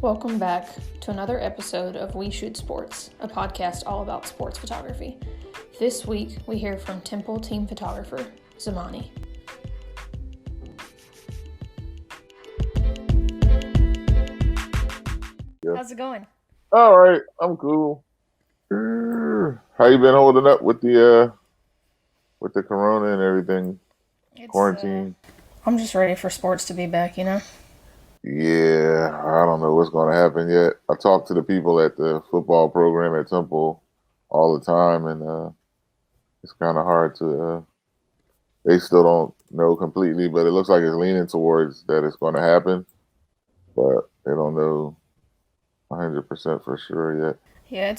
Welcome back to another episode of We Shoot Sports, a podcast all about sports photography. This week, we hear from Temple team photographer, Zamani. How's it going? All right, I'm cool. How you been holding up with the corona and everything? Quarantine? I'm just ready for sports to be back, you know? Yeah, I don't know what's going to happen yet. I talk to the people at the football program at Temple all the time, and it's kind of hard to. They still don't know completely, but it looks like it's leaning towards that it's going to happen, but they don't know 100% for sure yet. Yeah,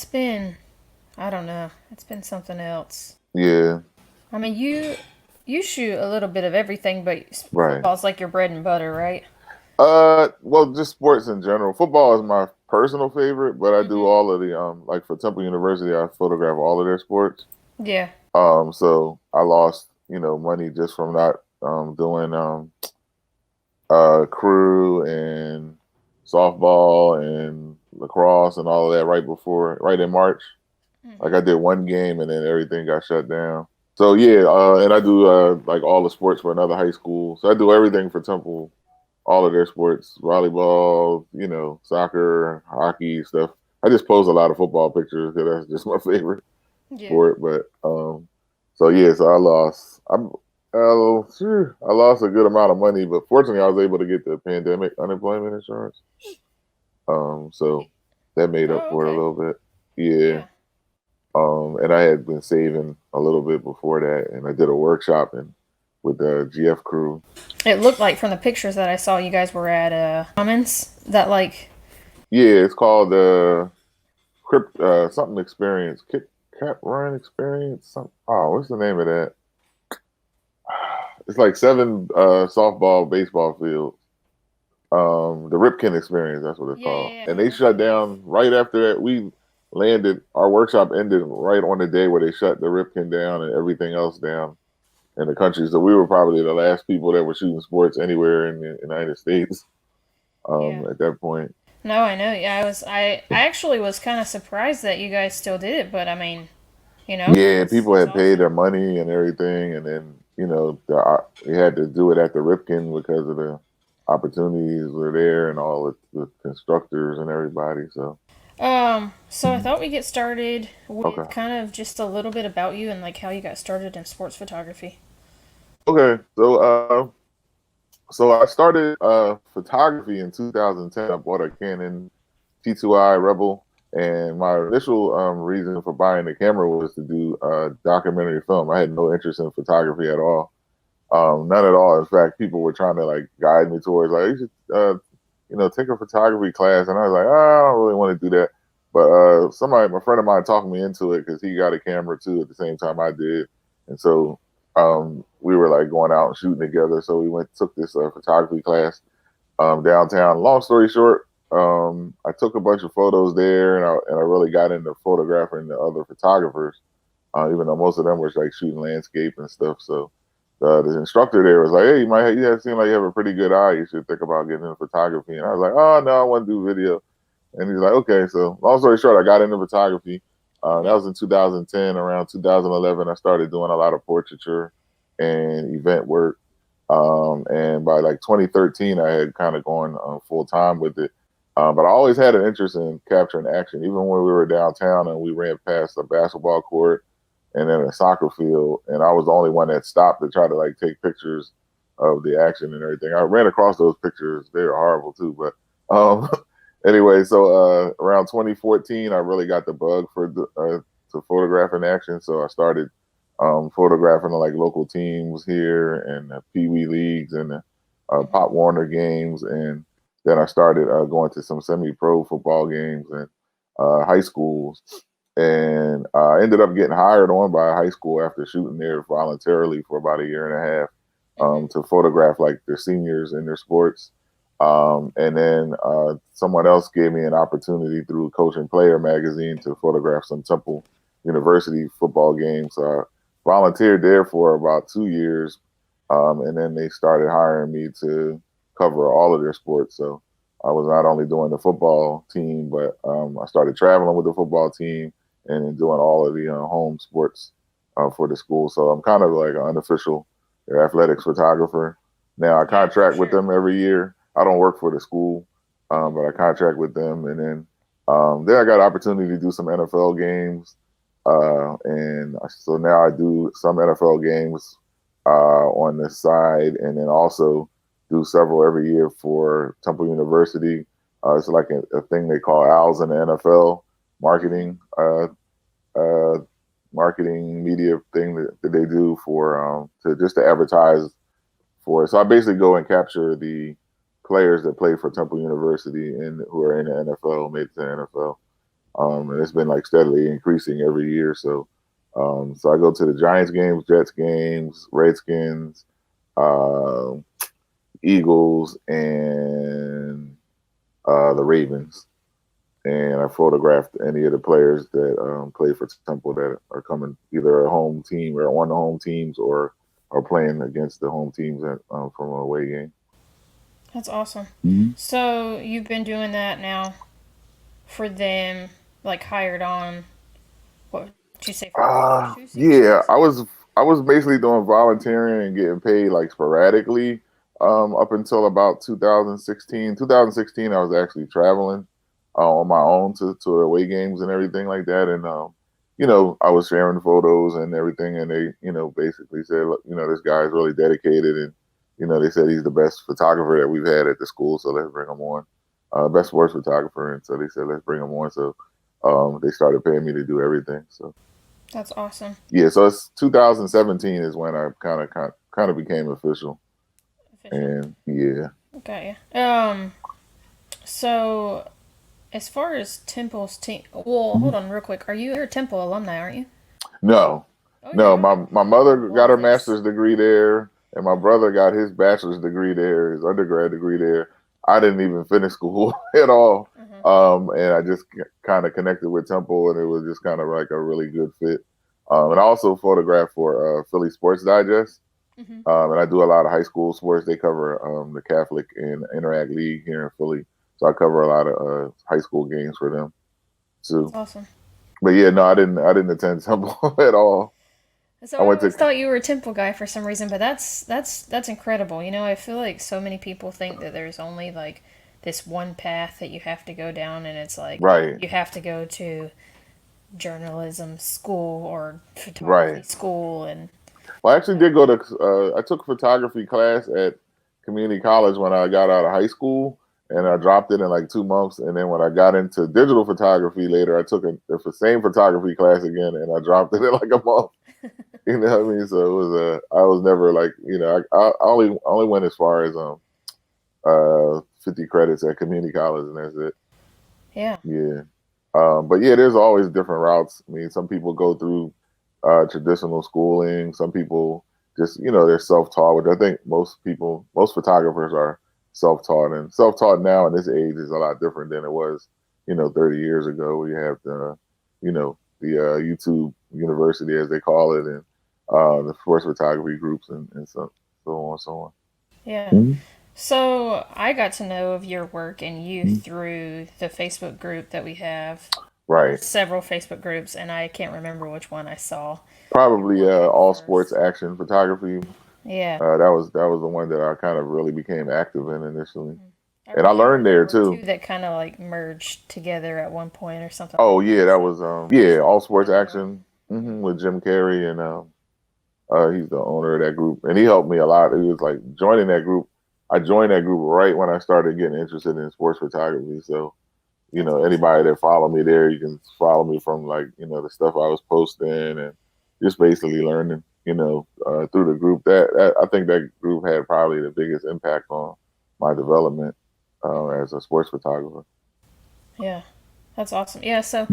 I don't know. It's been something else. Yeah. I mean, you shoot a little bit of everything, but Right. football's like your bread and butter, right? Well, just sports in general. Football is my personal favorite, but I do all of the like for Temple University, I photograph all of their sports. Yeah. So I lost, money just from not doing crew and softball and lacrosse and all of that right in March. Like I did one game and then everything got shut down. So yeah, and I do like all the sports for another high school. So I do everything for Temple, all of their sports, volleyball, soccer, hockey stuff. I just post a lot of football pictures because that's just my favorite sport. But so I lost. I lost a good amount of money, but fortunately, I was able to get the pandemic unemployment insurance. So that made up for it a little bit. Yeah. And I had been saving a little bit before that, and I did a workshop with the GF crew. It looked like from the pictures that I saw, you guys were at Commons. That like. Yeah, it's called something experience, Cat Run experience. What's the name of that? It's like 7 softball, baseball fields. The Ripken experience, that's what it's called. Yeah. And they shut down right after that. We landed. Our workshop ended right on the day where they shut the Ripken down and everything else down in the country. So we were probably the last people that were shooting sports anywhere in the United States at that point. No, I know. Yeah, I actually was kind of surprised that you guys still did it, but I mean, Yeah, people had paid their money and everything, and then we had to do it at the Ripken because of the opportunities were there and all the constructors and everybody. So I thought we'd get started with kind of just a little bit about you and like how you got started in sports photography. Okay, so I started photography in 2010. I bought a Canon T2i Rebel, and my initial reason for buying the camera was to do documentary film. I had no interest in photography at all, none at all. In fact, people were trying to like guide me towards like you should take a photography class, and I was like, I don't really want to do that. But my friend of mine, talked me into it because he got a camera too at the same time I did, and so we were like going out and shooting together. So we took this photography class downtown. Long story short, I took a bunch of photos there, and I really got into photographing the other photographers, even though most of them were like shooting landscape and stuff. So the instructor there was like, "Hey, you seem like you have a pretty good eye. You should think about getting into photography." And I was like, "Oh no, I want to do video." And he's like, "Okay." So long story short, I got into photography. That was in 2010. Around 2011, I started doing a lot of portraiture and event work. And by like 2013, I had kind of gone full time with it. But I always had an interest in capturing action, even when we were downtown and we ran past a basketball court and then a soccer field. And I was the only one that stopped to try to like take pictures of the action and everything. I ran across those pictures. They were horrible too. But anyway, so around 2014, I really got the bug for to photograph in action. So I started photographing like local teams here and the Pee Wee leagues and the Pop Warner games, and then I started going to some semi-pro football games and high schools, and I ended up getting hired on by a high school after shooting there voluntarily for about a year and a half to photograph like their seniors in their sports. And then someone else gave me an opportunity through Coach and Player magazine to photograph some Temple University football games. So I volunteered there for about 2 years, and then they started hiring me to cover all of their sports. So I was not only doing the football team, but I started traveling with the football team and doing all of the home sports for the school. So I'm kind of like an unofficial athletics photographer. Now I Yeah, for contract with sure. them every year. I don't work for the school, but I contract with them, and then I got an opportunity to do some NFL games, and so now I do some NFL games on the side, and then also do several every year for Temple University. It's like a thing they call Owls in the NFL Mm-hmm. marketing, uh, marketing media thing that they do for to just to advertise for it. So I basically go and capture the players that play for Temple University and who are in the NFL, made it to the NFL. And it's been like steadily increasing every year. So I go to the Giants games, Jets games, Redskins, uh, Eagles, and the Ravens. And I photographed any of the players that play for Temple that are coming either a home team or on the home teams or are playing against the home teams from a away game. That's awesome. Mm-hmm. So you've been doing that now for them, like hired on. What did you say for like the last 2 seasons? Yeah, I was basically doing volunteering and getting paid like sporadically up until about 2016. 2016, I was actually traveling on my own to away games and everything like that, and I was sharing photos and everything, and they basically said, look, this guy is really dedicated, and they said he's the best photographer that we've had at the school, so let's bring him on, best sports photographer, and so they said let's bring him on, so they started paying me to do everything, so. That's awesome. Yeah, so it's 2017 is when I kind of became official, Official. and yeah. Okay. So as far as Temple's team, well, hold on real quick. You're a Temple alumni, aren't you? No, Oh, you're no. not. My Oh, mother got well, her there's. master's degree there, and my Mhm. brother got his bachelor's degree there, his undergrad degree there. I didn't even finish school at all, Mhm. and I just kind of connected with Temple, and it was just kind of like a really good fit. And I Yeah. also photographed for Philly Sports Digest. Mhm. And I do a lot of high school sports. They cover the Catholic and Interact League here in Philly, so I cover a lot of high school games for them That's too. awesome. But yeah, no, I didn't attend Temple at all. So I I went to always thought you were a Temple guy for some reason, but that's incredible. I feel like so many people think that there's only like this one path that you have to go down, and it's like right, you have to go to journalism school or photography right. school, and Well, I actually did go to. I took a photography class at community college when I got out of high school, and I dropped it in like 2 months. And then when I got into digital photography later, I took the same photography class again, and I dropped it in like a month. You know what I mean? So it was I was never like I only went as far as 50 credits at community college, and that's it. yeah, Yeah. But yeah, there's always different routes. I mean, some people go through traditional schooling. Some people just, they're self-taught, which I think most photographers are self-taught, and self-taught now in this age is a lot different than it was, 30 years ago. We have the YouTube University, as they call it, and the sports photography groups, and so on and so on. yeah. Mhm. So I got to know of your work and you Mhm. through the Facebook group that we have. Right. Several Facebook groups, and I can't remember which one I saw your Probably work in all sports first. action photography. Yeah. That was the one that I kind of really became active in initially, I and I remember learned there there were two too. that kind of like merged together at one point or something like Oh that. yeah, that So was I yeah, should all look sports that up. action Hmm. with Jim Carrey, and he's the owner of that group, and he helped me a lot. He was like joining that group. I joined that group right when I started getting interested in sports photography. So That's awesome. anybody that follow me there, you can follow me from like the stuff I was posting and just basically learning. Through the group. That I think that group had probably the biggest impact on my development Hmm. as a sports photographer. Yeah, that's awesome. Yeah, so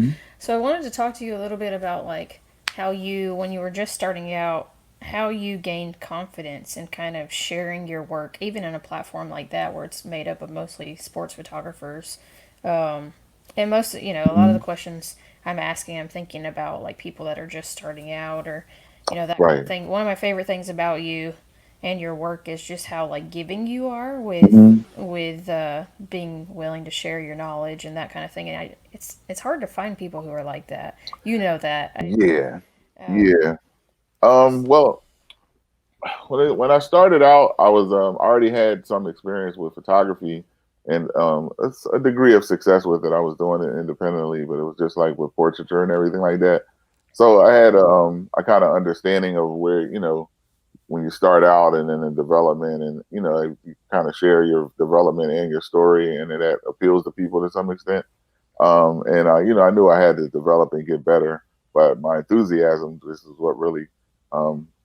I wanted to talk to you a little bit about like how you, when you were just starting out, how you gained confidence in kind of sharing your work, even in a platform like that where it's made up of mostly sports photographers. Um, and a lot of the questions I'm asking, I'm thinking about like people that are just starting out or, that kind of Right. thing. One of my favorite things about you and your work is just how like giving you are Hmm. with being willing to share your knowledge and that kind of thing. And it's hard to find people who are like that. You know that. Yeah, Um, yeah. Well, when I started out, I was already had some experience with photography and it's a degree of success with it. I was doing it independently, but it was just like with portraiture and everything like that. So I had a kind of understanding of where when you start out and then in development, and you kind of share your development and your story, and that appeals to people to some extent. And I knew I had to develop and get better, but my enthusiasm, this is what really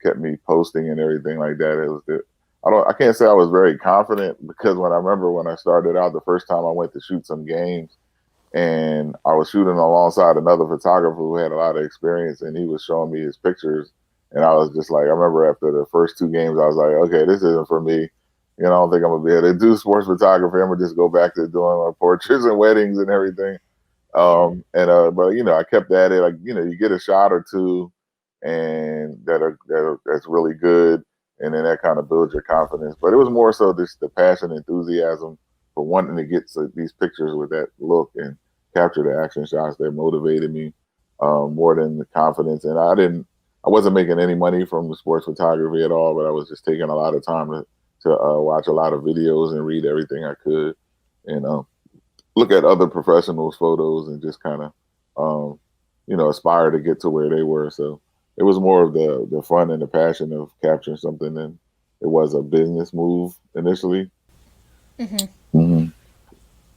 kept me posting and everything like that. It was that I can't say I was very confident, because when I remember when I started out, the first time I went to shoot some games, and I was shooting alongside another photographer who had a lot of experience, and he was showing me his pictures, and I was just like, I remember after the first two games, I was like, okay, this isn't for me. I don't think I'm gonna be able to do sports photography. I'm gonna just go back to doing my portraits and weddings and everything. yeah. But I kept at it. Like, you get a shot or two, and that's really good, and then that kind of builds your confidence. But it was more so just the passion, enthusiasm for wanting to get these pictures with that look and capture the action shots that motivated me more than the confidence. And I wasn't making any money from the sports photography at all, but I was just taking a lot of time to watch a lot of videos and read everything I could, and look at other professionals' photos and just kind of, aspire to get to where they were. So it was more of the fun and the passion of capturing something than it was a business move initially. Hmm. Hmm.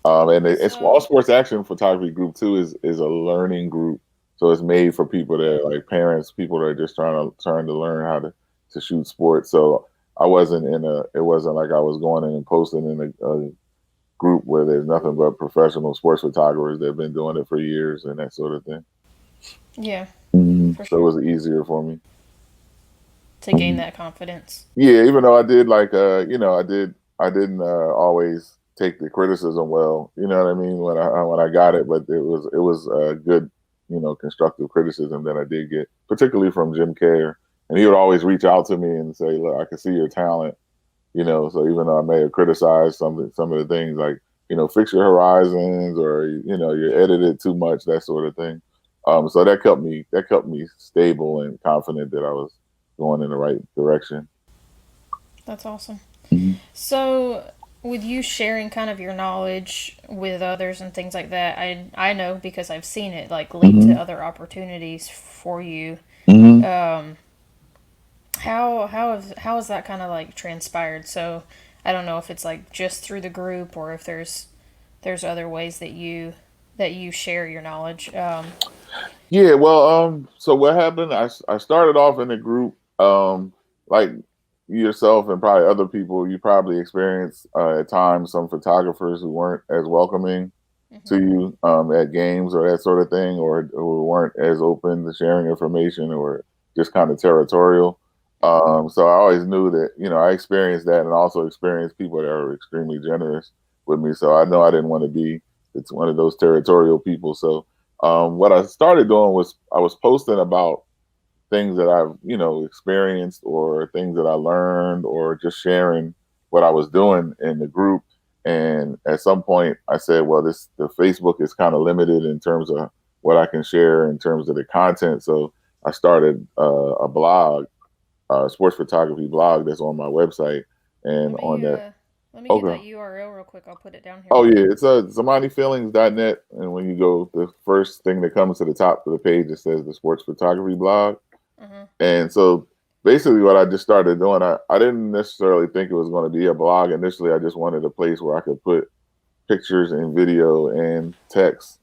It's all So sports action photography group too is a learning group. So it's made for people that like parents, people that are just trying to learn how to shoot sports. So I wasn't in a. It wasn't like I was going in and posting in a group where there's nothing but professional sports photographers that have been doing it for years and that sort of thing. yeah, for So it sure, was easier for me. to gain Mhm. that confidence. Yeah, even though I did like I didn't always take the criticism well. You know what I mean when I got it, but it was good, constructive criticism that I did get, particularly from Jim Kerr, and he would always reach out to me and say, "Look, I can see your talent." So even though I may have criticized some of the things, like, fix your horizons, or you edited too much, that sort of thing. So that kept me stable and confident that I was going in the right direction. That's awesome. Mhm. So, with you sharing kind of your knowledge with others and things like that, I know because I've seen it like lead to Mhm. other opportunities for you. Mhm. Um, how has that kind of like transpired? So, I don't know if it's like just through the group or if there's other ways that you share your knowledge. Yeah, well, so what happened? I started off in a group, like yourself and probably other people. You probably experienced at times some photographers who weren't as welcoming to Hmm. you at games or that sort of thing, or who weren't as open to sharing information, or just kind of territorial. Hmm. So I always knew that I experienced that, and also experienced people that are extremely generous with me. So I know I didn't want to be it's one of those territorial people. So what I started doing was I was posting about things that I've experienced, or things that I learned, or just sharing what I was doing in the group. And at some point, I said, well, the Facebook is kind of limited in terms of what I can share in terms of the content. So I started a blog, a sports photography blog that's on my website, and Let on me that. uh, let me get that Okay. URL real quick. I'll put it down here Oh real yeah, quick. it's ZamaniFeelings.net, and when you go, the first thing that comes to the top of the page, it says the sports photography blog. Uh huh. And so basically, what I just started doing, I didn't necessarily think it was going to be a blog initially. I just wanted a place where I could put pictures and video and text,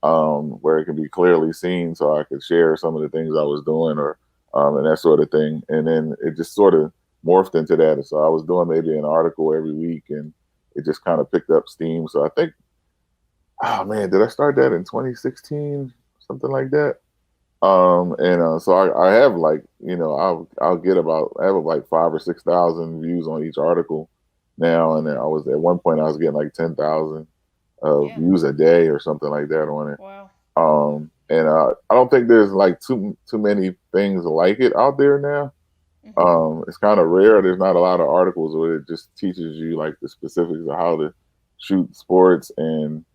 where it could be clearly seen, so I could share some of the things I was doing, or and that sort of thing. And then it just sort of morphed into that. So I was doing maybe an article every week, and it just kind of picked up steam. So I think, oh man, did I start that in 2016, something like that? And so I have, like, I'll get about, I have like 5 or 6 thousand views on each article now, and then I was at one point I was getting like 10,000 Yeah. views a day or something like that on it. Wow. And I don't think there's like too many things like it out there now. Hmm. It's kind of rare. There's not a lot of articles where it just teaches you like the specifics of how to shoot sports, and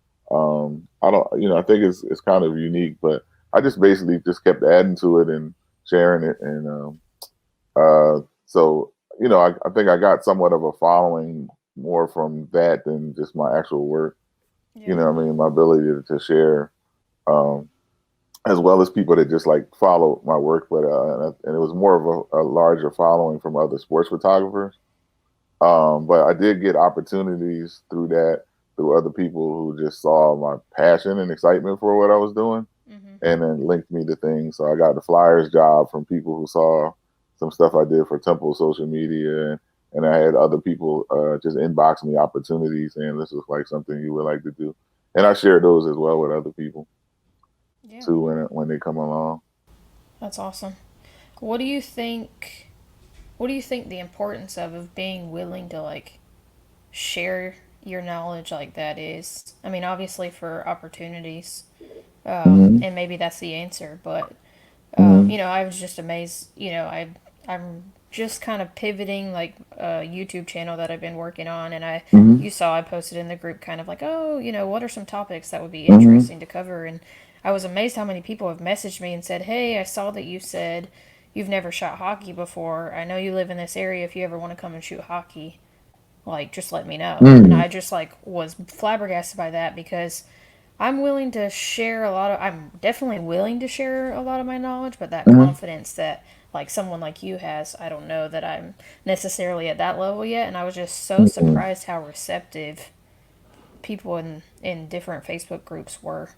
I don't, I think it's kind of unique. But I just basically just kept adding to it and sharing it, and so I think I got somewhat of a following more from that than just my actual work. Yeah. I mean, my ability to share. Um, as well as people that just like follow my work, but and it was more of a larger following from other sports photographers. But I did get opportunities through that, through other people who just saw my passion and excitement for what I was doing, Hmm. and then linked me to things. So I got the flyers job from people who saw some stuff I did for Temple social media, and I had other people just inbox me opportunities, and this is like something you would like to do, and I shared those as well with other people Yeah. too when they come along. That's awesome. What do you think? What do you think the importance of being willing to like share your knowledge like that is? I mean, obviously for opportunities, Mm-hmm. and maybe that's the answer. But Mm-hmm. I was just amazed. I'm just kind of pivoting like a YouTube channel that I've been working on, and Mm-hmm. you saw I posted in the group kind of like, oh, what are some topics that would be Mm-hmm. interesting to cover, and I was amazed how many people have messaged me and said, hey, I saw that you said you've never shot hockey before. I know you live in this area. If you ever want to come and shoot hockey, like just let me know. And Mm-hmm. I just like was flabbergasted by that because I'm willing to share a lot of I'm definitely willing to share a lot of my knowledge, but that Mm-hmm. confidence that like someone like you has, I don't know that I'm necessarily at that level yet, and I was just so Mm-hmm. surprised how receptive people in different Facebook groups were.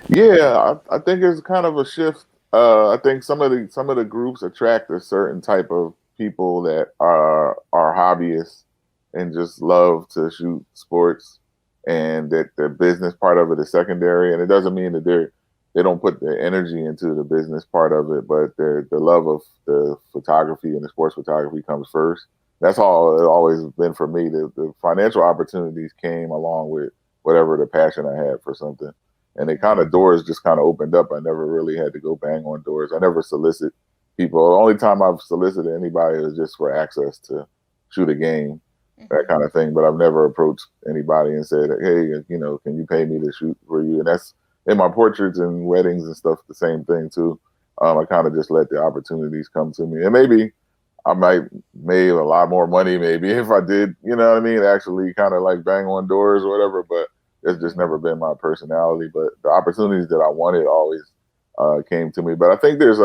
Yeah, I think it's kind of a shift. I think some of the groups attract a certain type of people that are hobbyists and just love to shoot sports, and that the business part of it is secondary. And it doesn't mean that they don't put their energy into the business part of it, but the love of the photography and the sports photography comes first. That's all it always been for me. The financial opportunities came along with whatever the passion I had for something, and they Hmm. kind of doors just kind of opened up. I never really had to go bang on doors. I never solicit people. The only time I've solicited anybody is just for access to shoot a game, that Hmm. kind of thing. But I've never approached anybody and said, "Hey, can you pay me to shoot for you?" And that's in my portraits and weddings and stuff. The same thing too. I kind of just let the opportunities come to me, and maybe I might made a lot more money maybe if I did, you know what I mean, actually kind of like bang on doors or whatever, but it's just Hmm. never been my personality. But the opportunities that I wanted always came to me. But I think there's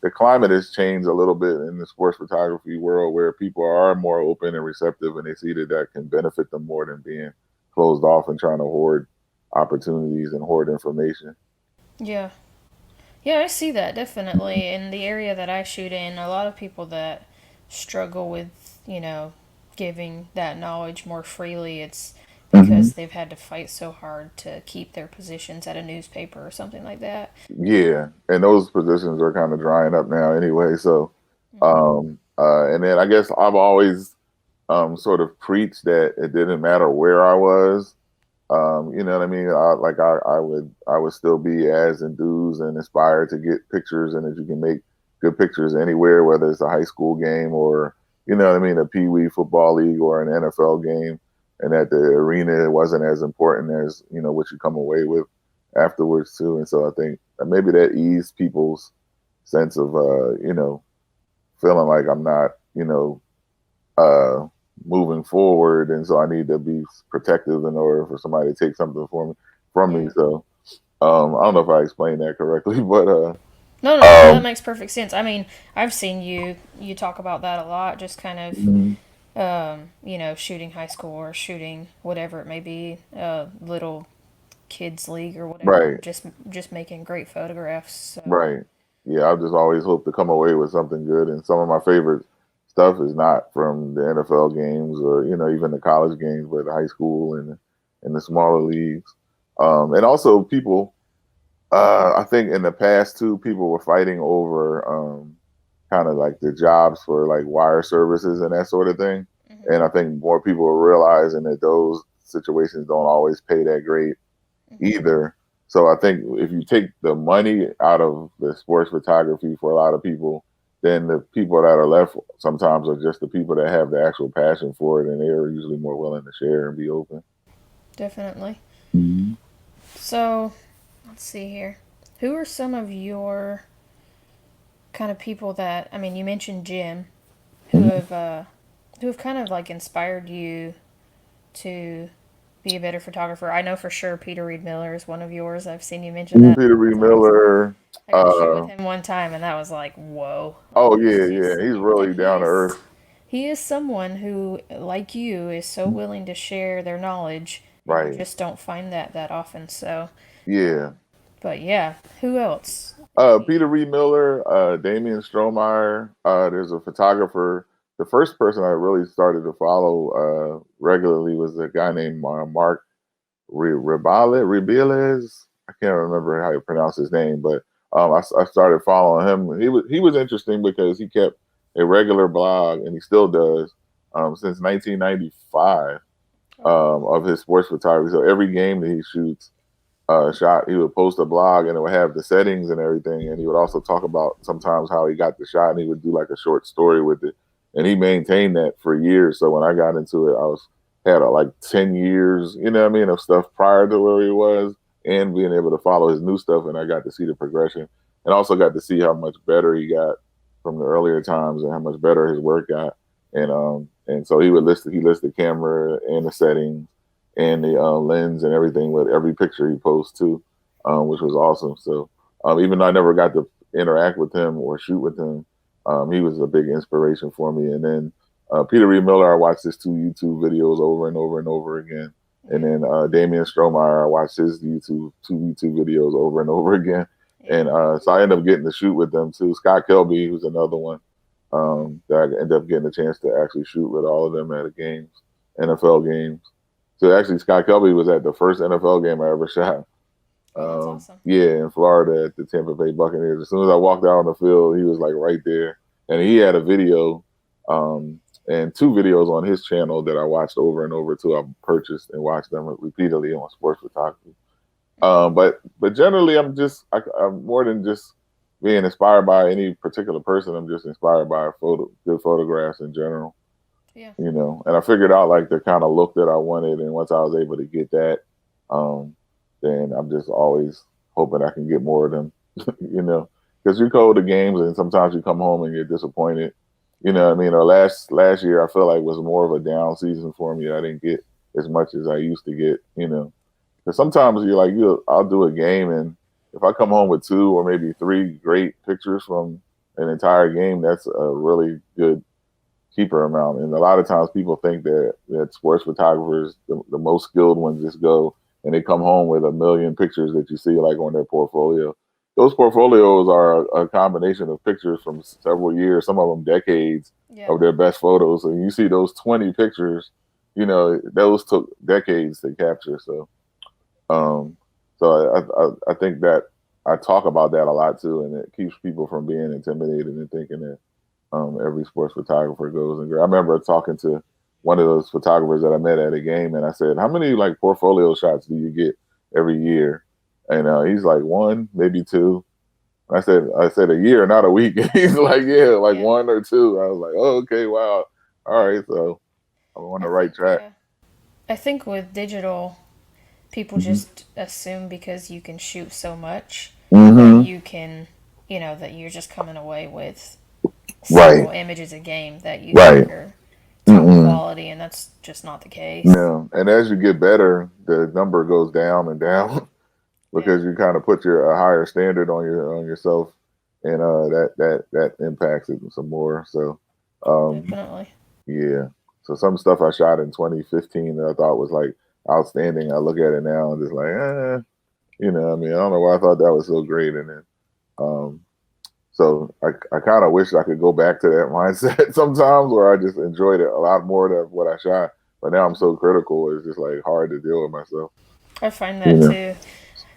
the climate has changed a little bit in the sports photography world where people are more open and receptive, and they see that that can benefit them more than being closed off and trying to hoard opportunities and hoard information. Yeah. Yeah, I see that definitely. In the area that I shoot in, a lot of people that struggle with, giving that knowledge more freely, it's Mm-hmm. because they've had to fight so hard to keep their positions at a newspaper or something like that. Yeah, and those positions are kind of drying up now anyway. So, Hmm. and then I guess I've always sort of preached that it didn't matter where I was. You know what I mean? I would still be as enthused and inspired to get pictures, and if you can make good pictures anywhere, whether it's a high school game or what I mean, a Pee Wee football league or an NFL game, and that the arena wasn't as important as what you come away with afterwards too. And so I think that maybe that eased people's sense of feeling like I'm not uh, moving forward, and so I need to be protective in order for somebody to take something from me. Yeah. So I don't know if I explained that correctly, but No, no, no, that um, makes perfect sense. I mean, I've seen you talk about that a lot, just kind of mhm. shooting high school or shooting whatever it may be, little kids league or whatever, Right, just making great photographs. So, right, yeah. I just always hope to come away with something good, and some of my favorite stuff is not from the NFL games or even the college games, but the high school and the smaller leagues, and also people. I think in the past too, people were fighting over kind of like the jobs for like wire services and that sort of thing. hmm. And I think more people are realizing that those situations don't always pay that great Hmm. either. So I think if you take the money out of the sports photography for a lot of people, then the people that are left sometimes are just the people that have the actual passion for it, and they are usually more willing to share and be open. Definitely. Mm-hmm. So, let's see here. Who are some of your kind of people that, I mean, you mentioned Jim, who have kind of like inspired you to be a better photographer? I know for sure Peter Reed Miller is one of yours. I've seen you mention that Peter multiple Reed times. Miller. I got to shoot with Uh, him one time, and that was like, whoa. oh He's yeah, yeah. just, He's and really down to earth. he is someone who, like you, is so willing to share their knowledge, and you Right. just don't find that often. So, Yeah. but yeah, who else would you? Peter Reed Miller, Damian Strohmeyer. There's a photographer. The first person I really started to follow regularly was a guy named Mark Ribeles. I can't remember how you pronounce his name, but I started following him. He was interesting because he kept a regular blog, and he still does since 1995 Oh wow. of his sports photography. So every game that he shoots, shot, he would post a blog and it would have the settings and everything. And he would also talk about sometimes how he got the shot, and he would do like a short story with it. And he maintained that for years. So when I got into it, I was had like 10 years, you know what I mean, of stuff prior to where he was, and being able to follow his new stuff. And I got to see the progression, and also got to see how much better he got from the earlier times and how much better his work got. And so he listed camera and the settings and the lens and everything with every picture he posts too, which was awesome. So even though I never got to interact with him or shoot with him, he was a big inspiration for me. And then Peter Reed Miller, I watched his two YouTube videos over and over and over again. And Yeah. then Damian Strohmeyer, I watched his two YouTube videos over and over again. Yeah. And so I ended up getting to shoot with them too. Scott Kelby, who's another one Mm-hmm. that I ended up getting a chance to actually shoot with all of them at a games, NFL games. So actually, Scott Kelby was at the first NFL game I ever shot. Oh, that's awesome. Yeah, in Florida at the Tampa Bay Buccaneers. As soon as I walked out on the field, he was like right there, and he had a video, and two videos on his channel that I watched over and over too. I purchased and watched them repeatedly on sports photography. Mm-hmm. But generally, I'm more than just being inspired by any particular person. I'm just inspired by good photographs in general, Yeah. and I figured out like the kind of look that I wanted, and once I was able to get that, um, then I'm just always hoping I can get more of them, because you go to games and sometimes you come home and you're disappointed, Yeah. what I mean. Or last year I feel like was more of a down season for me. I didn't get as much as I used to get, because sometimes you're like, I'll do a game, and if I come home with two or maybe three great pictures from an entire game, that's a really good cheaper amount. And a lot of times people think that sports photographers, the most skilled ones, just go and they come home with a million pictures that you see like on their portfolio. Those portfolios are a combination of pictures from several years, some of them decades Yeah. of their best photos. And you see those 20 pictures, those took decades to capture. Um, so I think that I talk about that a lot too, and it keeps people from being intimidated and thinking that every sports photographer goes and I remember talking to one of those photographers that I met at a game, and I said, "How many like portfolio shots do you get every year?" And he's like, "One, maybe two." I said, "A year, not a week." He's like, "Yeah, like Yeah. one or two." I was like, "Oh, okay, wow, all right." So I'm on I the right think track. I think with digital, people Mm-hmm. just assume because you can shoot so much that Mm-hmm. you can, that you're just coming away with Right. several images a game that you Right. think are top Mm-mm. quality, and that's just not the case. No. And as you get better, the number goes down and down. Yeah. Because you kind of put a higher standard on yourself, and that impacts it some more. So, um, Definitely. yeah. So some stuff I shot in 2015 that I thought was like outstanding. I look at it now and just like, I mean, I don't know why I thought that was so great, and then, um, so I kind of wish I could go back to that mindset sometimes, where I just enjoyed it a lot more than what I shot. But now I'm Mhm. so critical; it's just like hard to deal with myself. I find You that know. too.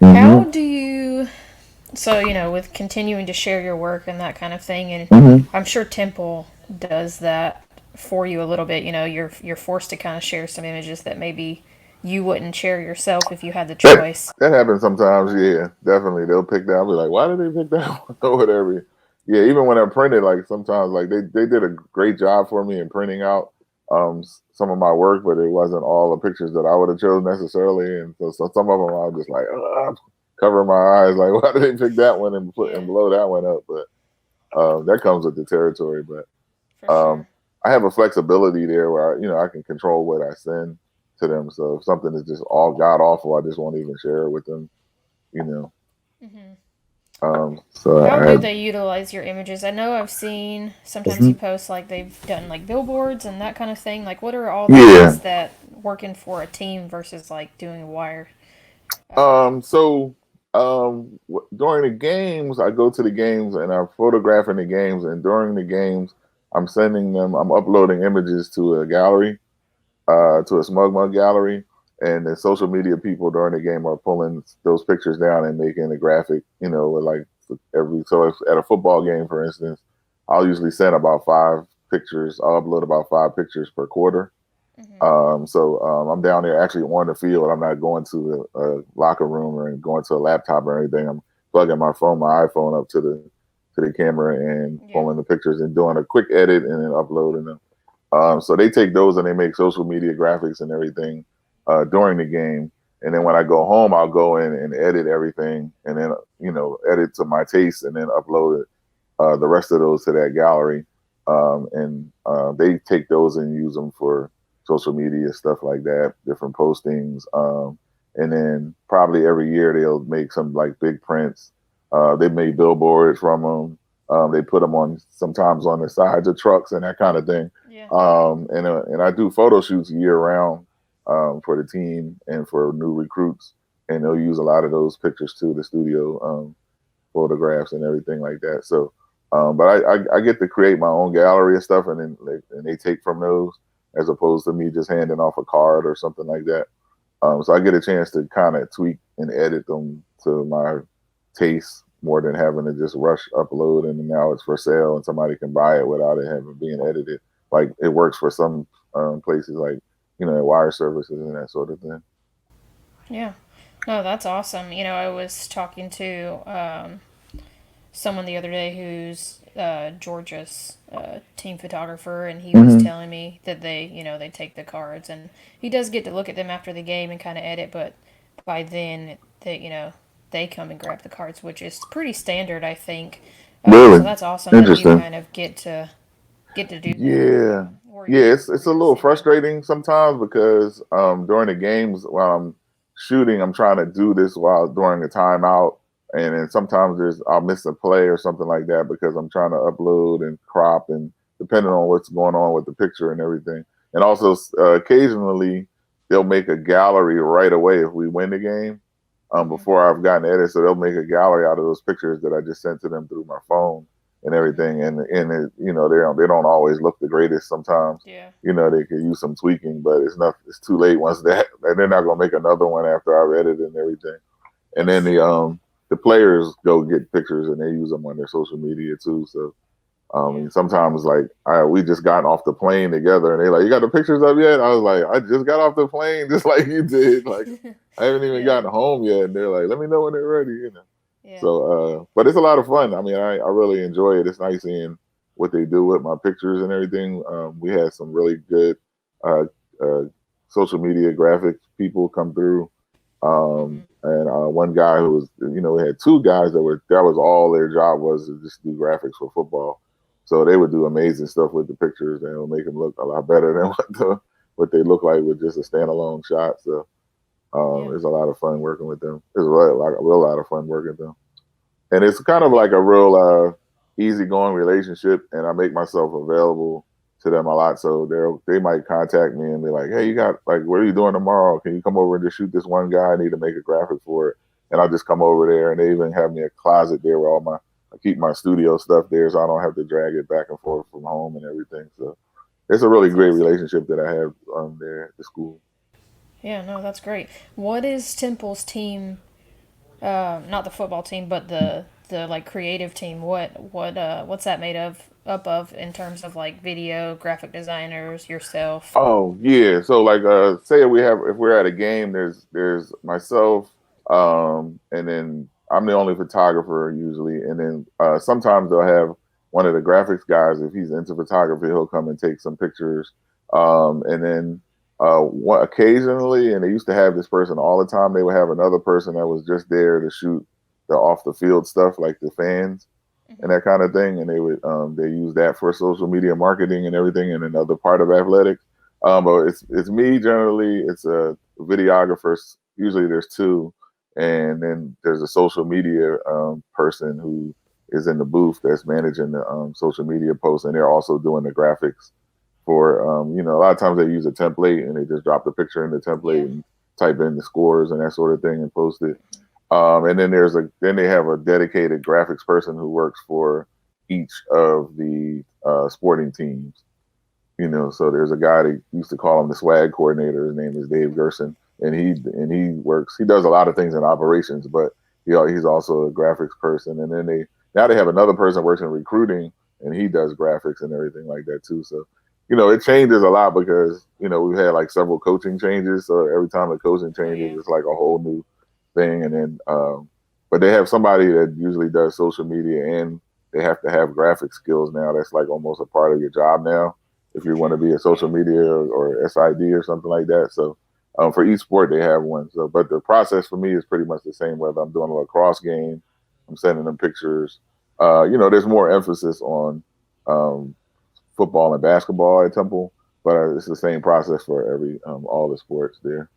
How Mm-hmm. do you, so, with continuing to share your work and that kind of thing, and Mm-hmm. I'm sure Temple does that for you a little bit. You're forced to kind of share some images that maybe you wouldn't share yourself if you had the That choice. that happens sometimes. Yeah, definitely. They'll pick that. I'll be like, why did they pick that one or whatever? yeah, even when I printed, like sometimes like they did a great job for me in printing out some of my work, but it wasn't all the pictures that I would have chosen necessarily, and so some of them I was just like covering my eyes, like why did they pick that one and put and Yeah, blow that one up? But that comes with the territory. But for um, sure. I have a flexibility there where I can control what I send to them. So if something is just all god awful, I just won't even share it with them. You know. Hmm. So How I do have. they utilize your images? I know I've seen sometimes you Mhm. post like they've done like billboards and that kind of thing. Like, what are all the Yeah. ways that working for a team versus like doing a wire? So during the games, I go to the games and I'm photographing the games, and during the games, I'm sending them. I'm uploading images to a gallery, to a Smug Mug gallery, and the social media people during the game are pulling those pictures down and making a graphic. With like every so if at a football game, for instance, I'll usually send about 5 pictures. I'll upload about 5 pictures per quarter. Hmm. I'm down there actually on the field. I'm not going to a locker room or going to a laptop or anything. I'm plugging my iPhone up to the camera and Yeah. pulling the pictures and doing a quick edit and then uploading them. So they take those and they make social media graphics and everything during the game. And then when I go home, I'll go in and edit everything and then edit to my taste and then upload it the rest of those to that gallery, and they take those and use them for social media stuff like that, different postings, and then probably every year they'll make some like big prints. They made billboards from them. They put them on sometimes on the sides of trucks and that kind of thing. Yeah. And I do photo shoots year round for the team and for new recruits, and they'll use a lot of those pictures too, the studio photographs and everything like that. So, but I get to create my own gallery and stuff, and then they take from those as opposed to me just handing off a card or something like that. So I get a chance to kind of tweak and edit them to my taste more than having to just rush upload and now it's for sale and somebody can buy it without it having being edited. Like it works for some places like wire services and that sort of thing. Yeah. No, that's awesome. I was talking to someone the other day who's Georgia's team photographer, and he was Mm-hmm. telling me that they take the cards, and he does get to look at them after the game and kind of edit, but by then they come and grab the cards, which is pretty standard, I think. So Really that's awesome that you interesting. kind of get to do that, Yeah, or yeah, or it's a you're little receiving. frustrating sometimes because during the games while I'm shooting, I'm trying to do this while during a timeout, and then sometimes I'll miss a play or something like that because I'm trying to upload and crop and depending on what's going on with the picture and everything. And also occasionally they'll make a gallery right away if we win the game Hmm. before I've gotten edited, so they'll make a gallery out of those pictures that I just sent to them through my phone and Hmm. everything. And they don't always look the greatest sometimes. Yeah. They could use some tweaking, but it's too late once that and they're not gonna make another one after I've edited and everything. And then That's true. the players go get pictures and they use them on their social media too. So Yeah. and sometimes like we just got off the plane together and they like, you got the pictures up yet? I was like, I just got off the plane just like you did. Like I haven't even Yeah. gotten home yet. And they're like, let me know when they're ready. Yeah. So but it's a lot of fun. I mean, I really enjoy it. It's nice seeing what they do with my pictures and everything. We had some really good uh, uh, social media graphic people come through. Hmm. And one guy who was, we had 2 guys that was all their job was to just do graphics for football. So they would do amazing stuff with the pictures and it would make them look a lot better than what they look like with just a standalone shot. So Yeah. it's a lot of fun working with them. It's really like a real lot of fun working with them, and it's kind of Yeah. like a real easygoing relationship. And I make myself available to them a lot, so they might contact me and be like, "Hey, you got like, what are you doing tomorrow? Can you come over and just shoot this one guy? I need to make a graphic for it." And I'll just come over there, and they even have me a closet there where I keep my studio stuff there, so I don't have to drag it back and forth from home and everything. So it's a really That's great awesome. relationship that I have there at the school. Yeah, no, that's great. What is Temple's team? Not the football team, but the like creative team. What's that made of? Up of in terms of like video, graphic designers, yourself. Oh yeah. So like say if we're at a game, there's myself, and then I'm the only photographer usually, and then sometimes they'll have one of the graphics guys, if he's into photography, he'll come and take some pictures. And then occasionally, and they used to have this person all the time, they would have another person that was just there to shoot the off the field stuff, like the fans and Hmm. that kind of thing, and they use that for social media marketing and everything, and another part of athletics. But it's me generally. It's a videographer. Usually there's two, and then there's a social media person who is in the booth that's managing the social media posts, and they're also doing the graphics for a lot of times they use a template and they just drop the picture in the template Yeah. and type in the scores and that sort of thing and post it. And then they have a dedicated graphics person who works for each of the sporting teams. So there's a guy that used to call him the swag coordinator. His name is Dave Gerson, and he works. He does a lot of things in operations, but he's also a graphics person. And then they have another person who works in recruiting, and he does graphics and everything like that too. So it changes a lot because we've had like several coaching changes. So every time the coaching Oh changes, yeah. it's like a whole new thing. And then, but they have somebody that usually does social media, and they have to have graphic skills now. That's like almost a part of your job now if you want to be a social Yeah. media or SID or something like that. So for each sport, they have one. So, but the process for me is pretty much the same. Whether I'm doing a lacrosse game, I'm sending them pictures. There's more emphasis on um, football and basketball at Temple, but it's the same process for every all the sports there.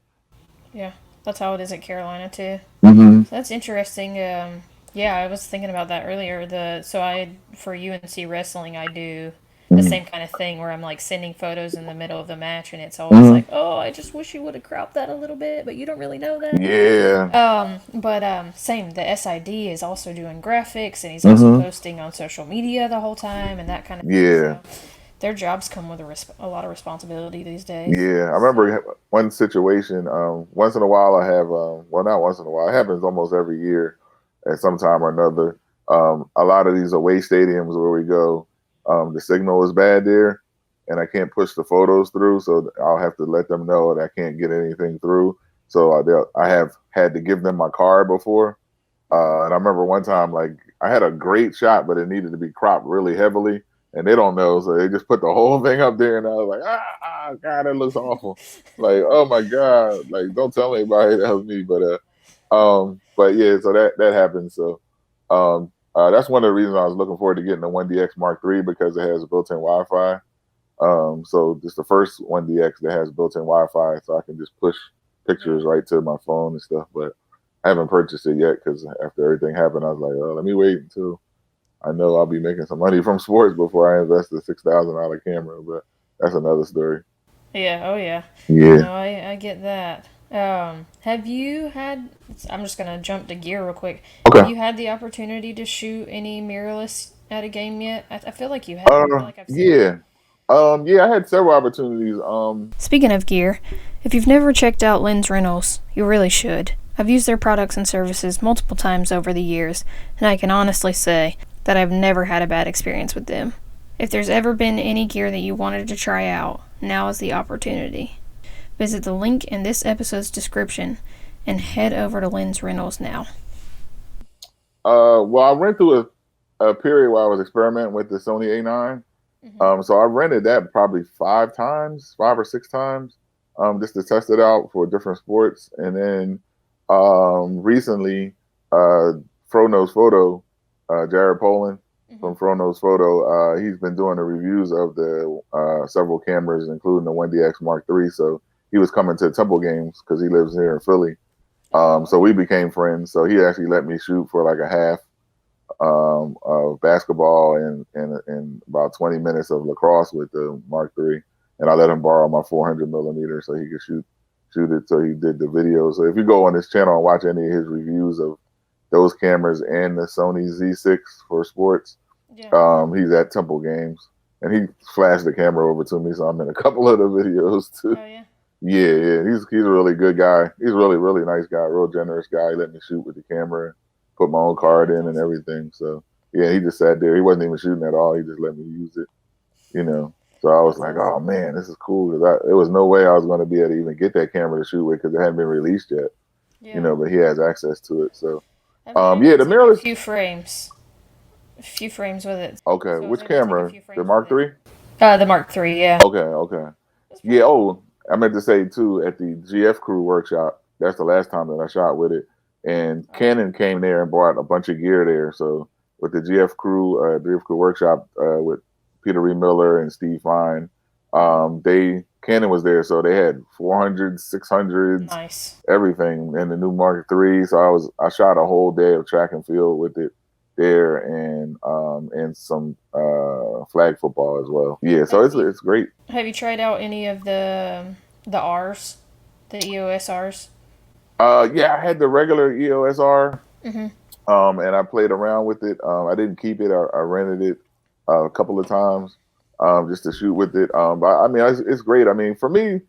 Yeah. That's how it is at Carolina too. Mm-hmm. So that's interesting. Yeah, I was thinking about that earlier. For UNC wrestling, I do the Mm-hmm. same kind of thing where I'm like sending photos in the middle of the match, and it's always Mm-hmm. like, oh, I just wish you would have cropped that a little bit, but you don't really know that. Yeah. But same. The SID is also doing graphics, and he's also Mm-hmm. posting on social media the whole time, and that kind of thing. Yeah. So their jobs come with a lot of responsibility these days. Yeah, I So remember one situation. Once in a while, I have. Well, not once in a while. It happens almost every year, at some time or another. A lot of these away stadiums where we go, the signal is bad there, and I can't push the photos through. So I'll have to let them know that I can't get anything through. So I have had to give them my card before. And I remember one time, like I had a great shot, but it needed to be cropped really heavily, and they don't know, so they just put the whole thing up there, and I was like, God, that looks awful. Like, oh my God, like don't tell anybody that was me, but yeah, so that happens. So, that's one of the reasons I was looking forward to getting the 1DX Mark III because it has built-in Wi-Fi. So it's the first 1DX that has built-in Wi-Fi, so I can just push yeah. pictures right to my phone and stuff. But I haven't purchased it yet because after everything happened, I was like, oh, let me wait until I know I'll be making some money from sports before I invest a $6,000 camera. But that's another story. Yeah, oh yeah. Yeah. No, I get that. Have you had? I'm just gonna jump to gear real quick. Have Okay. you had the opportunity to shoot any mirrorless at a game yet? I feel like you have. I feel like I've seen it. Yeah. Yeah, I had several opportunities. Speaking of gear, if you've never checked out Lens Rentals, you really should. I've used their products and services multiple times over the years, and I can honestly say that I've never had a bad experience with them. If there's ever been any gear that you wanted to try out, now is the opportunity. Visit the link in this episode's description and head over to Lens Rentals now. Well, I went through a period where I was experimenting with the Sony A9. Mm-hmm. So I rented that probably 5 times, 5 or 6 times, just to test it out for different sports. And then recently, uh, Fro Knows Photo, Jared Poland Mm-hmm. from Fro Knows Photo, he's been doing the reviews of the several cameras, including the 1DX Mark III. So he was coming to Temple games because he lives here in Philly. Oh, So we okay. became friends. So he actually let me shoot for like a half of basketball and about 20 minutes of lacrosse with the Mark III. And I let him borrow my 400 millimeter so he could shoot it. So he did the video. So if you go on his channel and watch any of his reviews of those cameras and the Sony Z6 for sports, Yeah. he's at Temple games. And he flashed the camera over to me, so I'm in a couple of the videos too. Oh, yeah. Yeah. He's a really good guy. He's really nice guy, real generous guy. He let me shoot with the camera, put my own Yeah, card that's in and awesome. everything. So yeah, he just sat there. He wasn't even shooting at all. He just let me use it. So I was That's like, oh awesome. man, this is cool because there was no way I was going to be able to even get that camera to shoot with because it hadn't been released yet. Yeah. But he has access to it. So I mean, I Yeah, did the take mirrorless. a few frames with it, Okay, so I was which able to take a camera? few The frames with Mark it. III. The Mark III, yeah. Okay, okay. It's Yeah. pretty cool. Oh, I meant to say too at the GF Crew workshop. That's the last time that I shot with it, and Oh, Canon came there and brought a bunch of gear there. So with the GF Crew workshop with Peter Ree Miller and Steve Fine, they Canon was there, so they had 400s, 600s, nice. everything, and the new Mark III. So I shot a whole day of track and field with it there, and some flag football as well. Yeah, so Have you it's great. have you tried out any of the R's, the EOS R's? Yeah, I had the regular EOSR, Mm-hmm. and I played around with it. I didn't keep it. I rented it a couple of times, just to shoot with it. But I mean, it's great. I mean, for me,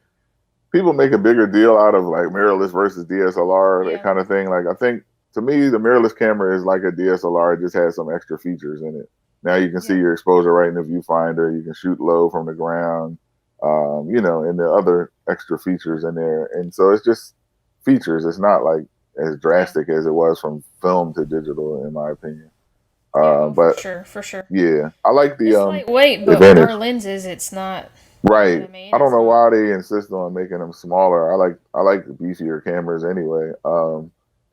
people make a bigger deal out of like mirrorless versus DSLR, that Yeah. kind of thing. Like, I think to me, the mirrorless camera is like a DSLR. It just has some extra features in it. Now you can see Yeah. your exposure right in the viewfinder. You can shoot low from the ground, and the other extra features in there. And so it's just features. It's not like as Yeah. drastic as it was from film to digital, in my opinion. Yeah. Oh, for But sure. For sure. yeah, I like It's lightweight, the but with advantage. our lenses, it's not. You know what Right. I mean? I don't It's know not. why they insist on making them smaller. I like the beefier cameras anyway.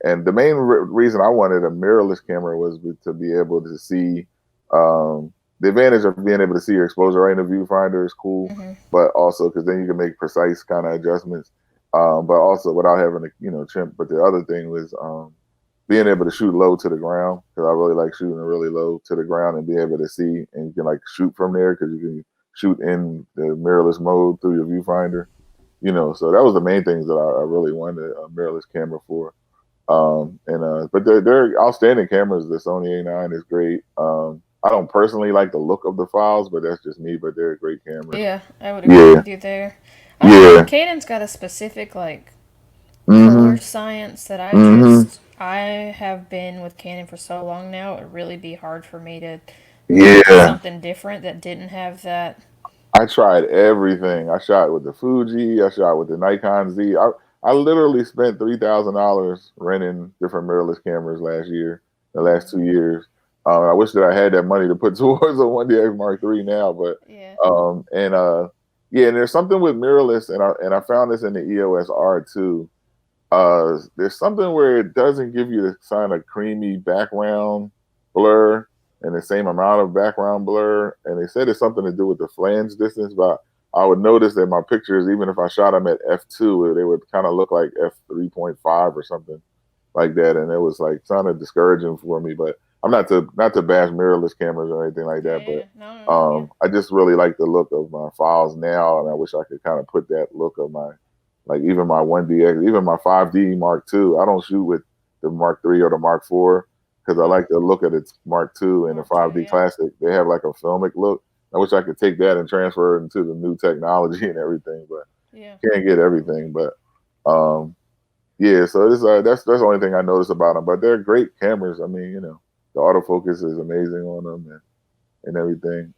And the main reason I wanted a mirrorless camera was to be able to see, the advantage of being able to see your exposure right in the viewfinder is cool, Mm-hmm. but also because then you can make precise kind of adjustments. But also without having to chimp. But the other thing was being able to shoot low to the ground, because I really like shooting really low to the ground and be able to see, and you can like shoot from there because you can shoot in the mirrorless mode through your viewfinder. So that was the main things that I really wanted a mirrorless camera for. And But they're outstanding cameras. The Sony A9 is great. I don't personally like the look of the files, but that's just me. But they're great cameras. Yeah, I would agree Yeah, with you there. I don't know. yeah. Canon's got a specific like color Mhm. science that Mhm. I have been with Canon for so long now. It'd really be hard for me to go to Yeah. something different that didn't have that. I tried everything. I shot with the Fuji. I shot with the Nikon Z. I literally spent $3,000 renting different mirrorless cameras last year, the last Mm-hmm. 2 years. I wish that I had that money to put towards a 1DX Mark III now, but Yeah. and yeah, and there's something with mirrorless, and I found this in the EOS R too. There's something where it doesn't give you the kind of creamy background blur and the same amount of background blur. And they said it's something to do with the flange distance, but I would notice that my pictures, even if I shot them at f2, they would kind of look like f3.5 or something like that, and it was like kind of discouraging for me. But I'm not to bash mirrorless cameras or anything like Yeah, that, yeah, but yeah. No, no, no. Yeah. I just really like the look of my files now, and I wish I could kind of put that look of my, like, even my 1DX, even my 5D Mark II. I don't shoot with the Mark III or the Mark IV because I Mm. like the look of its Mark II and the Mark two, 5D yeah. Classic. They have like a filmic look. I wish I could take that and transfer it into the new technology and everything, but Yeah. can't get everything. But um, yeah, so that's the only thing I notice about them. But they're great cameras. I mean, the autofocus is amazing on them, and everything.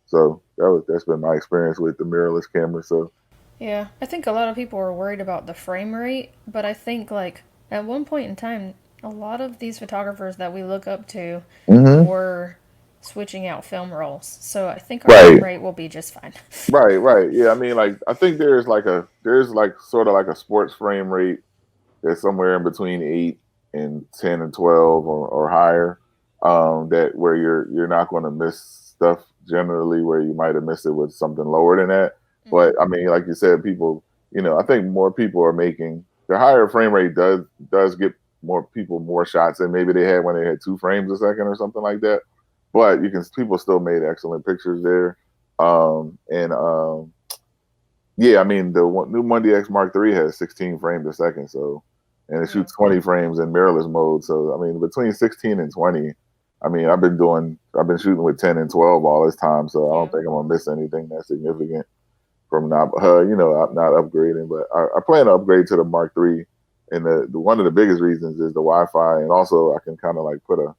So that's been my experience with the mirrorless camera. So Yeah. I think a lot of people are worried about the frame rate, but I think like at one point in time, a lot of these photographers that we look up to hmm were switching out film rolls. So I think our frame right, rate will be just fine. right. Yeah, I mean, like, I think there's like sort of like a sports frame rate that's somewhere in between 8 and 10 and 12 or higher. That where you're not going to miss stuff generally, where you might have missed it with something lower than that. Mm-hmm. But I mean, like you said, people, I think more people are making the higher frame rate does get more people more shots than maybe they had when they had 2 frames a second or something like that. But people still made excellent pictures there. And Yeah, I mean, new Monday X Mark III has 16 frames a second, so, and it Yeah. shoots 20 frames in mirrorless mode. So I mean, between 16 and 20, I mean, I've been shooting with 10 and 12 all this time, so I don't Yeah. think I'm gonna miss anything that significant from not upgrading. But I plan to upgrade to the Mark III, and the one of the biggest reasons is the Wi-Fi, and also I can kind of like put a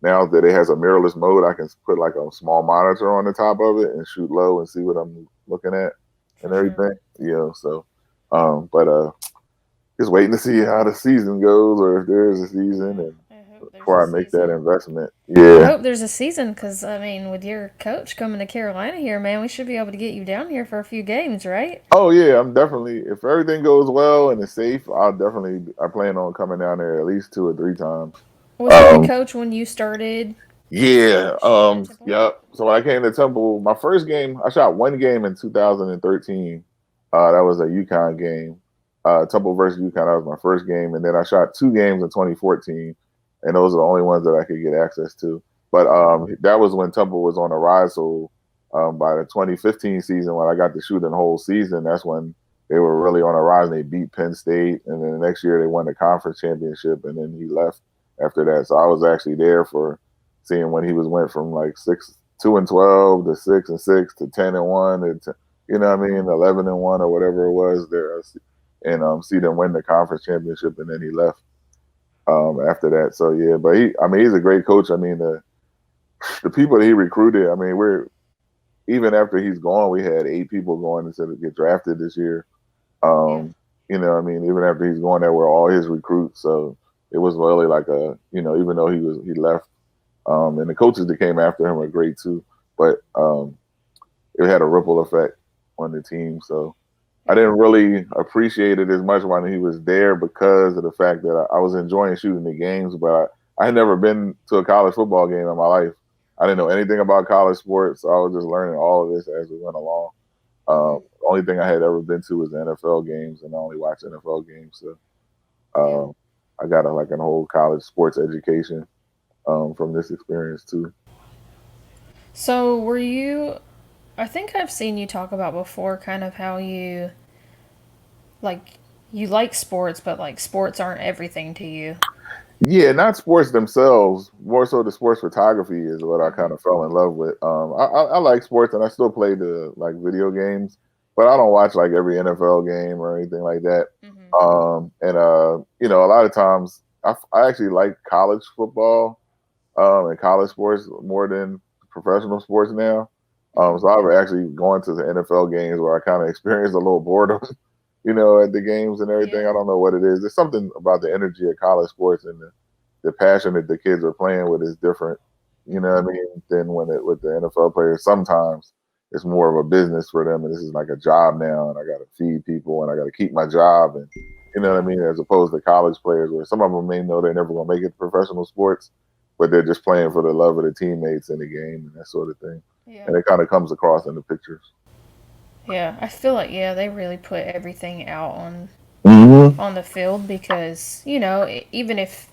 now that it has a mirrorless mode, I can put like a small monitor on the top of it and shoot low and see what I'm looking at For and sure. everything. So, but just waiting to see how the season goes, or if there is a season, Yeah, and I hope there's a before I make that season. investment. I Yeah. hope there's a season because, I mean, with your coach coming to Carolina here, man, we should be able to get you down here for a few games, right? Oh yeah, I'm definitely. If everything goes well and it's safe, I'll definitely. I plan on coming down there at least 2 or 3 times. Was he the Um, coach when you started yeah. at Temple? Yep. So when I came to Temple, my first game, I shot one game in 2013. That was a UConn game. Temple versus UConn. That was my first game, and then I shot 2 games in 2014, and those are the only ones that I could get access to. But Mm-hmm. that was when Temple was on the rise. So by the 2015 season, when I got to shoot the whole season, that's when they were really on a rise. And they beat Penn State, and then the next year they won the conference championship, and then he left after that. So I was actually there for seeing when he was went from like 2-12 to 6-6 to 10-1 and to, you know what I mean, 11-1 or whatever it was there, and see them win the conference championship, and then he left after that. So yeah, but I mean, he's a great coach. I mean, the people that he recruited. I mean, we're even after he's gone, we had 8 people going to get drafted this year. Yeah. Um, you know, I mean, even after he's gone, there were all his recruits. So it was really like even though he left, and the coaches that came after him were great too. But it had a ripple effect on the team. So I Yeah. didn't really appreciate it as much when he was there because of the fact that I was enjoying shooting the games, but I had never been to a college football game in my life. I didn't know anything about college sports, so I was just learning all of this as we went along. Mm-hmm. The only thing I had ever been to was the NFL games, and I only watched NFL games. So Yeah. I got like a whole college sports education from this experience too. So, were you. I think I've seen you talk about before kind of how you. Like, you like sports, but, like, sports aren't everything to you. Yeah, not sports themselves. More so, the sports photography is what I Mm-hmm. kind of fell in love with. I like sports, and I still play the like video games, but I don't watch like every NFL game or anything like that. Mm-hmm. And a lot of times I actually like college football and college sports more than professional sports now. Mm-hmm. So I've actually gone to the NFL games where I kind of experienced a little boredom, at the games and everything. Yeah. I don't know what it is. There's something about the energy of college sports and the passion that the kids are playing with is different. You know Mm-hmm. what I mean? Than when it with the NFL players. Sometimes it's more of a business for them, and this is like a job now, and I got to feed people, and I got to keep my job, and you know what I Yeah. mean. As opposed to college players, where some of them may know they're never gonna make it to professional sports, but they're just playing for the love of the teammates in the game and that sort of thing. Yeah. And it kind of comes across in the pictures. Yeah. I feel like, yeah, they really put everything out Mm-hmm. on the field because, even if.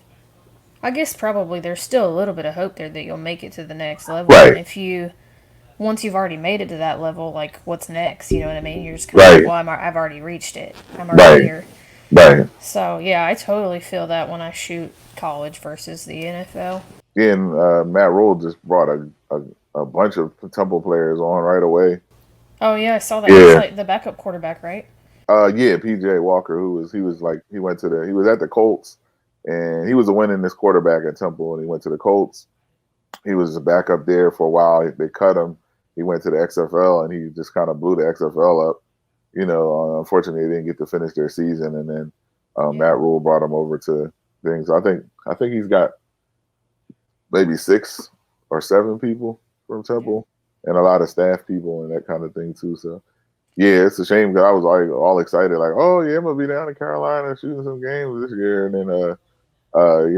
I guess probably there's still a little bit of hope there that you'll make it to the next level. And Right, if you once you've already made it to that level, like what's next? You know what I mean? You're just kind of like, right, well, I've already reached it. I'm already right, here. right. So yeah, I totally feel that when I shoot college versus the NFL. Yeah, and Matt Rule just brought a bunch of Temple players on right away. Oh yeah, I saw that. He's Yeah, like the backup quarterback, right? yeah. PJ Walker, he was like he was at the Colts, and he was a winning this quarterback at Temple, and he went to the Colts. He was a backup there for a while. They cut him. He went to the XFL, and he just kind of blew the XFL up. Unfortunately, they didn't get to finish their season, and then Yeah. Matt Rule brought him over to things. I think he's got maybe 6 or 7 people from Yeah. Temple, and a lot of staff people and that kind of thing too. So yeah, it's a shame because I was all excited, like, oh yeah, I'm gonna be down in Carolina shooting some games this year, and then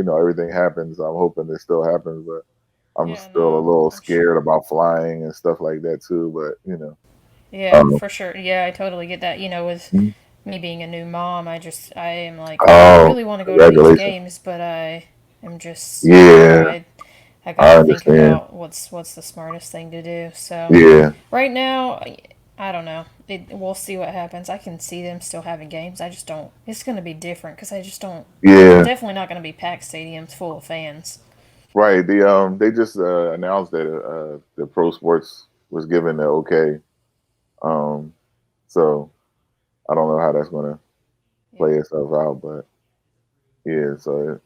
everything happens. I'm hoping it still happens, but I'm Yeah. still a No, little I'm scared sure. about flying and stuff like that too. But Yeah, um, for sure. Yeah, I totally get that. With mm, me being a new mom, I am like, oh, I oh, really want to go to these congratulations! games, but I am just, Yeah, I got I to think understand. about what's the smartest thing to do. So Yeah, right now, I don't know. We'll see what happens. I can see them still having games. I just don't. It's going to be different because I just don't. It's yeah, definitely not going to be packed stadiums full of fans. right. They just announced that the pro sports was given the okay. Um, so I don't know how that's gonna Yeah. play itself out, but yeah. So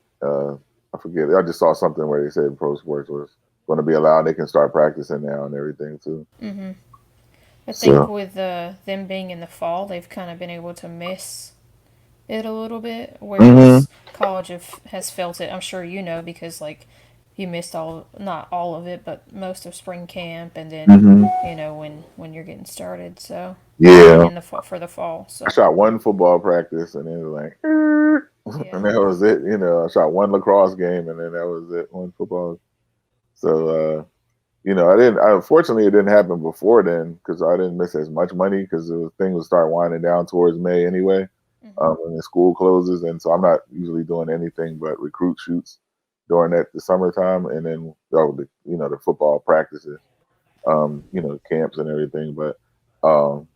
I forget. I just saw something where they said pro sports was going to be allowed. They can start practicing now and everything too. Mm-hmm. I think So with them being in the fall, they've kind of been able to miss it a little bit, Mm-hmm. whereas college has felt it. I'm sure you know because like you missed not all of it, but most of spring camp, and then Mm-hmm. when you're getting started. So Yeah. in the fall for the fall. I So shot one football practice and then it was like, yeah, and that was it. I shot one lacrosse game and then that was it. One football. So, I didn't. Unfortunately, it didn't happen before then because I didn't miss as much money because the thing would start winding down towards May anyway, hmm when the school closes, and so I'm not usually doing anything but recruit shoots during the summertime, and then the football practices, camps and everything. But um,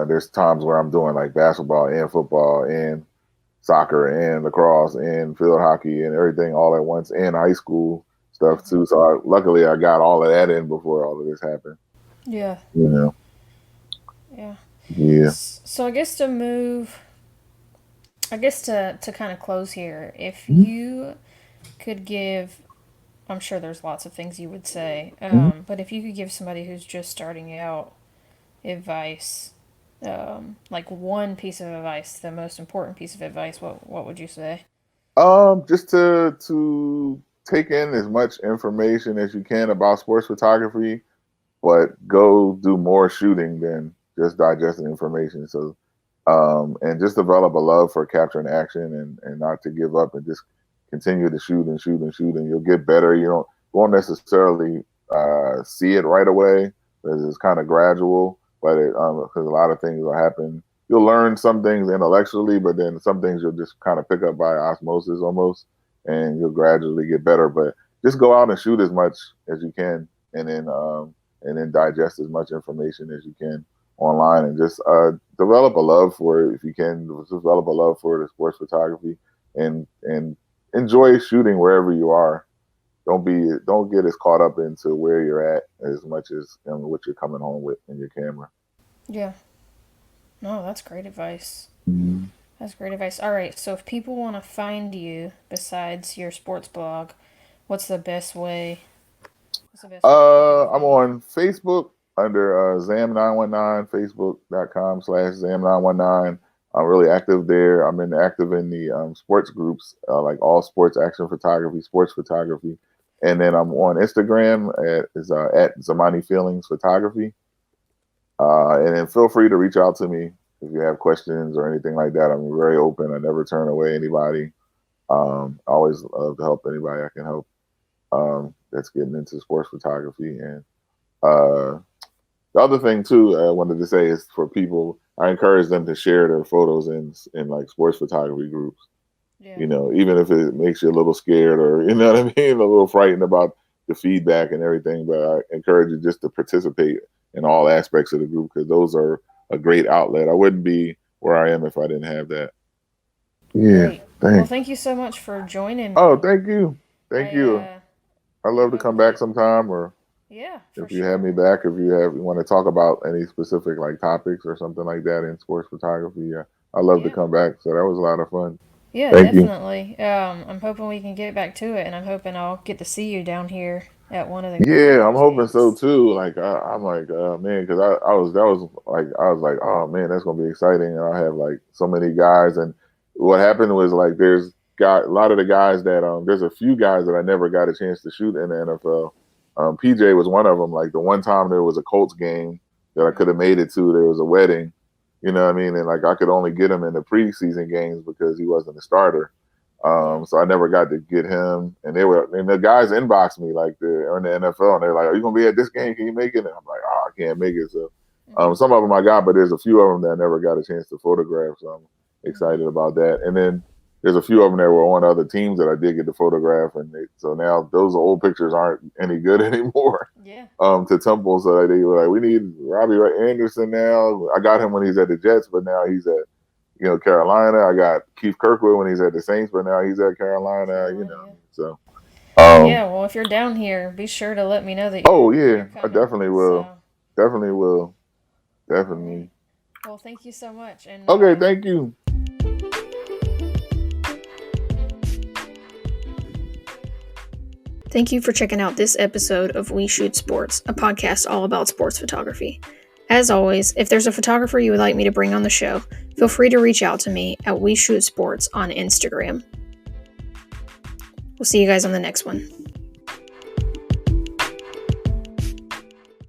there's times where I'm doing like basketball and football and soccer and lacrosse and field hockey and everything all at once and high school stuff hmm too. So luckily I got all of that in before all of this happened. yeah, You know, yeah. yeah. So I guess to kind of close here, if Mhm. you could give, I'm sure there's lots of things you would say, Mhm. but if you could give somebody who's just starting out advice, like one piece of advice, the most important piece of advice, what would you say? Just to take in as much information as you can about sports photography, but go do more shooting than just digesting information. So and just develop a love for capturing action and not to give up and just continue to shoot and shoot and shoot and you'll get better. You won't necessarily see it right away because it's kind of gradual, but because a lot of things will happen. You'll learn some things intellectually, but then some things you'll just kind of pick up by osmosis almost, and you'll gradually get better. But just go out and shoot as much as you can, and then digest as much information as you can online and just develop a love for it if you can. Develop a love for the sports photography and enjoy shooting wherever you are. Don't get as caught up into where you're at as much as what you're coming home with in your camera. Yeah, no, that's great advice. Mhm. That's great advice. All right, so if people want to find you besides your sports blog, what's the best way? What's the best way for people to I'm find you? on Facebook under Zam919, Facebook.com/Zam919. I'm really active there. Active in the sports groups, like all sports action photography, sports photography. And then I'm on Instagram at Zamani Feelings Photography. And then feel free to reach out to me if you have questions or anything like that. I'm very open. I never turn away anybody. I always love to help anybody I can help that's getting into sports photography. And uh, the other thing too, I wanted to say is for people, I encourage them to share their photos in like sports photography groups. Yeah. Even if it makes you a little scared or you know what I mean, a little frightened about the feedback and everything. But I encourage you just to participate in all aspects of the group because those are a great outlet. I wouldn't be where I am if I didn't have that. Yeah, Great. Well, thanks. thank you so much for joining Oh, me. thank you. Thank I you. I'd I love to hope come back that sometime or yeah, for if you have sure. me back, if you want to talk about any specific like topics or something like that in sports photography, yeah, I'd love to Yeah. come back. So that was a lot of fun. Yeah, Thank you. definitely. I'm hoping we can get back to it, and I'm hoping I'll get to see you down here at one of the Yeah, I'm Raptors hoping so games. too. Like I'm like, man, because I was like, oh man, that's gonna be exciting. And I have like so many guys, and what happened was like, a lot of the guys that there's a few guys that I never got a chance to shoot in the NFL. PJ was one of them. Like the one time there was a Colts game that I could have Mm, made it to, there was a wedding. You know what I mean? And like I could only get him in the preseason games because he wasn't a starter. yeah. So I never got to get him. And the guys inboxed me like they're in the NFL and they're like, "Are you gonna be at this game? Can you make it?" And I'm like, "Oh, I can't make it." So hmm some of them I got, but there's a few of them that I never got a chance to photograph. So I'm hmm excited about that. And then there's a few of them that were on other teams that I did get to photograph, and so now those old pictures aren't any good anymore. Yeah. To Temple, so they were like, "We need Robbie Anderson now." I got him when he's at the Jets, but now he's at Carolina. I got Keith Kirkwood when he's at the Saints, but now he's at Carolina. Carolina. Yeah. So Yeah. Well, if you're down here, be sure to let me know that oh you're yeah, I coming. definitely will. So, Definitely will. all right. Definitely. Well, thank you so much, and Okay, thank you. thank you for checking out this episode of We Shoot Sports, a podcast all about sports photography. As always, if there's a photographer you would like me to bring on the show, feel free to reach out to me at We Shoot Sports on Instagram. We'll see you guys on the next one.